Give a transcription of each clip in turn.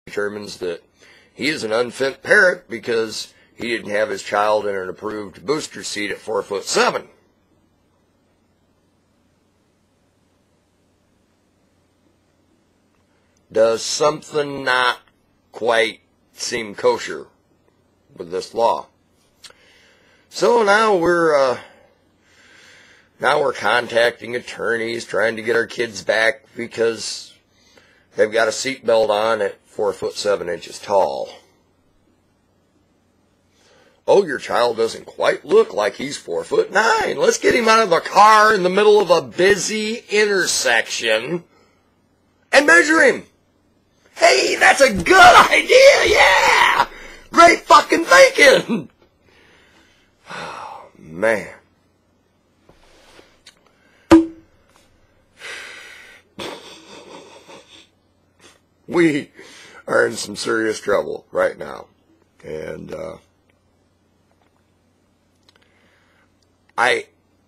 determines that he is an unfit parent because he didn't have his child in an approved booster seat at 4'7". Does something not quite seem kosher with this law? So now we're contacting attorneys trying to get our kids back because they've got a seatbelt on at 4'7" tall. Oh, your child doesn't quite look like he's 4'9". Let's get him out of the car in the middle of a busy intersection and measure him. Hey, that's a good idea, yeah! Great fucking thinking! Oh, man. We are in some serious trouble right now. And I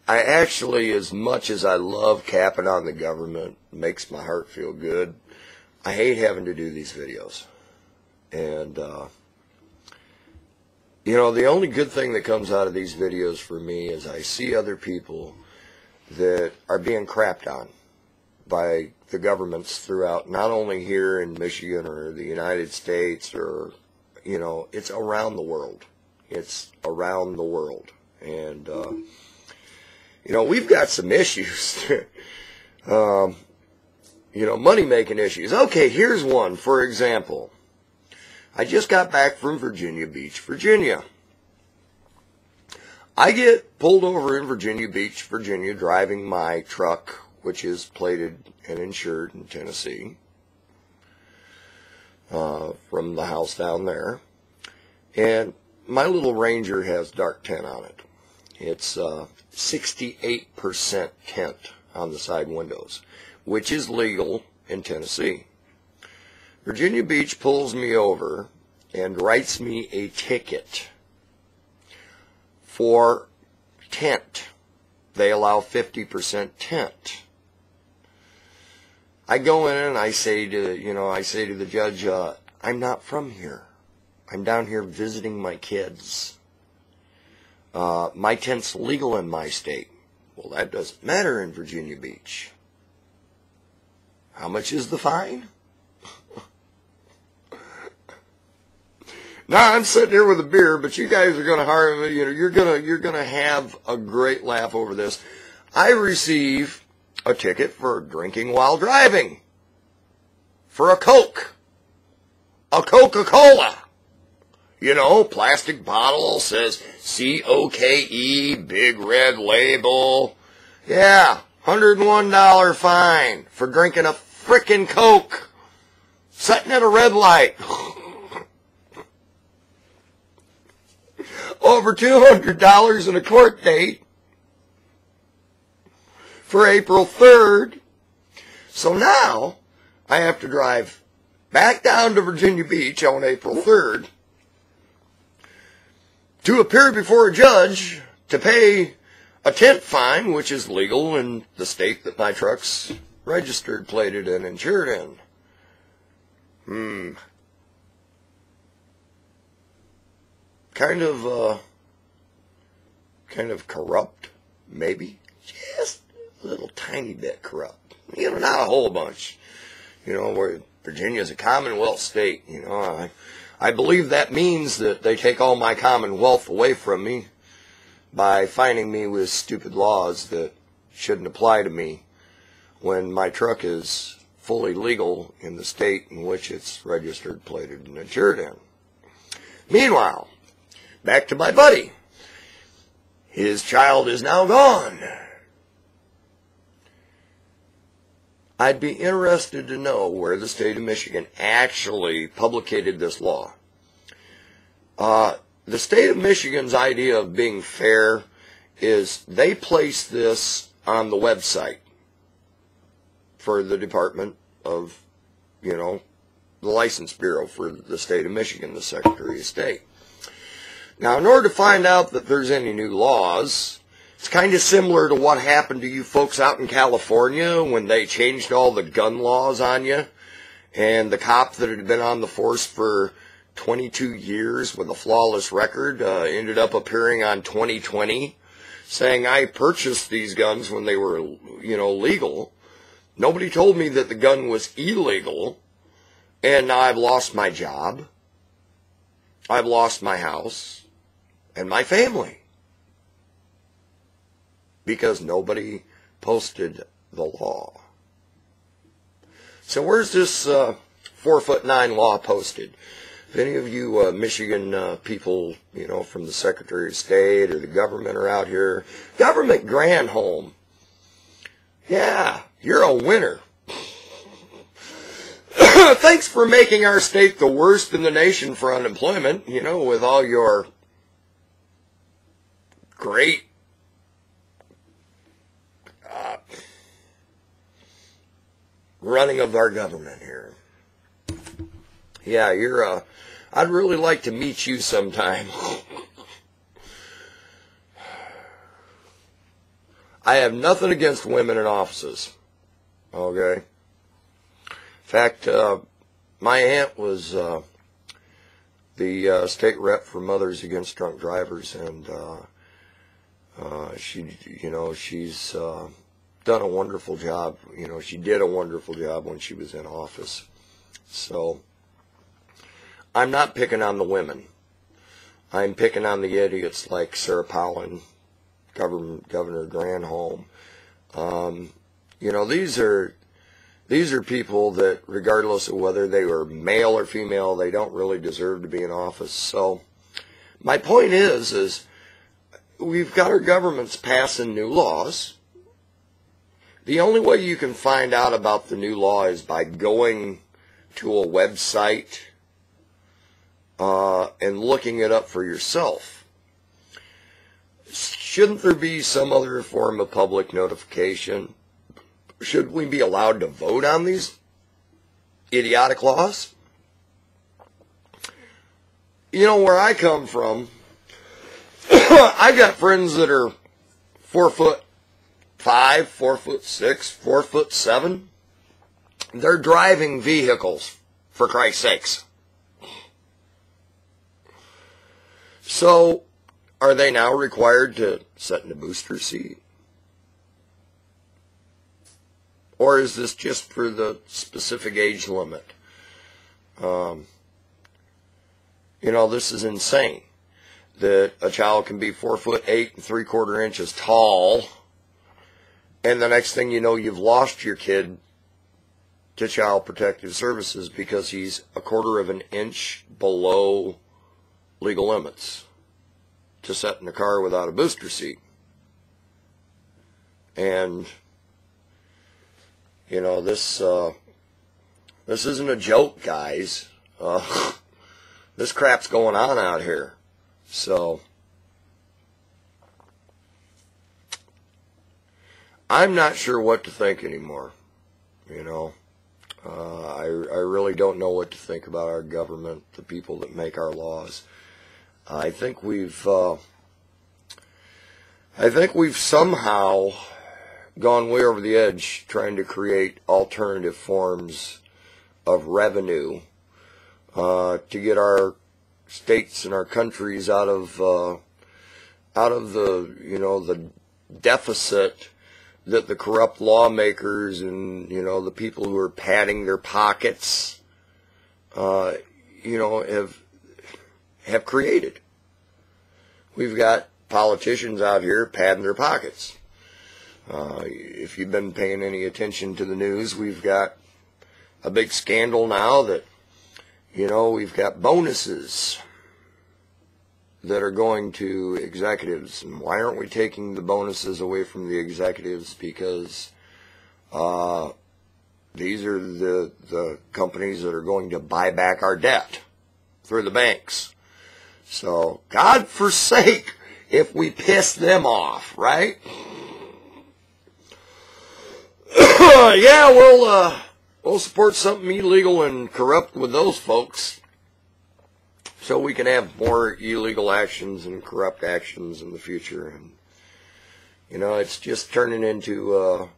actually, as much as I love capping on the government, makes my heart feel good, I hate having to do these videos. And, you know, the only good thing that comes out of these videos for me is I see other people that are being crapped on by the governments throughout, not only here in Michigan or the United States or, you know, it's around the world. It's around the world. And, you know, we've got some issues. You know, money-making issues. Okay, here's one. For example, I just got back from Virginia Beach, Virginia. I get pulled over in Virginia Beach, Virginia, driving my truck, which is plated and insured in Tennessee, from the house down there. And my little Ranger has dark tint on it. It's 68% tint on the side windows, which is legal in Tennessee. Virginia Beach pulls me over and writes me a ticket for tint. They allow 50% tint. I go in and I say to the judge, I'm not from here. I'm down here visiting my kids. My tint's legal in my state. Well, that doesn't matter in Virginia Beach. How much is the fine? Now I'm sitting here with a beer, but you guys are going to you're going to have a great laugh over this. I receive a ticket for drinking while driving. For a Coke. A Coca-Cola. You know, plastic bottle says C-O-K-E, big red label. Yeah, $101 fine for drinking a frickin' Coke. Sitting at a red light. Over $200 in a court date for April 3rd. So now I have to drive back down to Virginia Beach on April 3rd to appear before a judge to pay a tint fine, which is legal in the state that my truck's registered, plated, and insured in. Kind of corrupt, maybe. Just a little tiny bit corrupt. You know, not a whole bunch. You know, where Virginia's a Commonwealth state. You know, I believe that means that they take all my Commonwealth away from me by fining me with stupid laws that shouldn't apply to me when my truck is fully legal in the state in which it's registered, plated, and insured in. Meanwhile, back to my buddy. His child is now gone. I'd be interested to know where the state of Michigan actually publicated this law. The state of Michigan's idea of being fair is they place this on the website for the Department of, you know, the License Bureau for the state of Michigan, the Secretary of State. Now, in order to find out that there's any new laws, it's kind of similar to what happened to you folks out in California when they changed all the gun laws on you And the cop that had been on the force for 22 years with a flawless record ended up appearing on 2020 saying, I purchased these guns when they were, legal. Nobody told me that the gun was illegal. And now I've lost my job. I've lost my house and my family. Because nobody posted the law. So where's this 4'9" law posted? If any of you Michigan people, from the Secretary of State or the government are out here, Government Granholm, yeah, you're a winner. Thanks for making our state the worst in the nation for unemployment, with all your great running of our government here. Yeah, I'd really like to meet you sometime. I have nothing against women in offices. Okay? In fact, my aunt was the state rep for Mothers Against Drunk Drivers, and she's done a wonderful job. She did a wonderful job when she was in office. So I'm not picking on the women. I'm picking on the idiots like Sarah Palin, Governor Granholm. These are people that, regardless of whether they were male or female, they don't really deserve to be in office. So my point is we've got our governments passing new laws. The only way you can find out about the new law is by going to a website and looking it up for yourself. Shouldn't there be some other form of public notification? Should we be allowed to vote on these idiotic laws? Where I come from, I've got friends that are 4'5", 4'6", 4'7". They're driving vehicles, for Christ's sakes. So, are they now required to sit in a booster seat? Or is this just for the specific age limit? This is insane. That a child can be 4'8" and 3/4 inches tall, and the next thing you know, you've lost your kid to Child Protective Services because he's 1/4 of an inch below legal limits to sit in a car without a booster seat. And this isn't a joke, guys. This crap's going on out here. So I'm not sure what to think anymore. I really don't know what to think about our government, the people that make our laws. I think we've somehow gone way over the edge trying to create alternative forms of revenue to get our states and our countries out of the the deficit that the corrupt lawmakers and the people who are padding their pockets have created. We've got politicians out here padding their pockets. If you've been paying any attention to the news, we've got a big scandal now that, we've got bonuses that are going to executives. And why aren't we taking the bonuses away from the executives? Because these are the companies that are going to buy back our debt through the banks. So, God forsake if we piss them off, right? Yeah, we'll support something illegal and corrupt with those folks so we can have more illegal actions and corrupt actions in the future. And it's just turning into a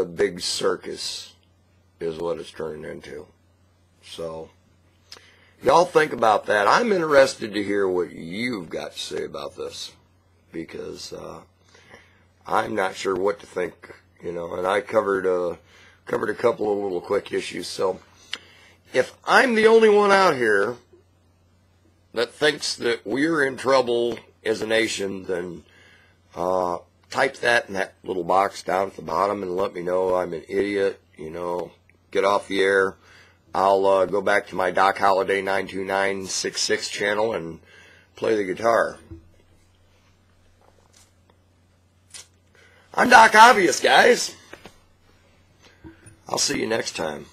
big circus. is what it's turning into. So, y'all think about that. I'm interested to hear what you've got to say about this, because I'm not sure what to think, you know, and I covered a couple of little quick issues. So if I'm the only one out here that thinks that we're in trouble as a nation, then type that in that little box down at the bottom and let me know I'm an idiot, you know, get off the air. I'll go back to my Doc Holliday 92966 channel and play the guitar. I'm DocOvious, guys. I'll see you next time.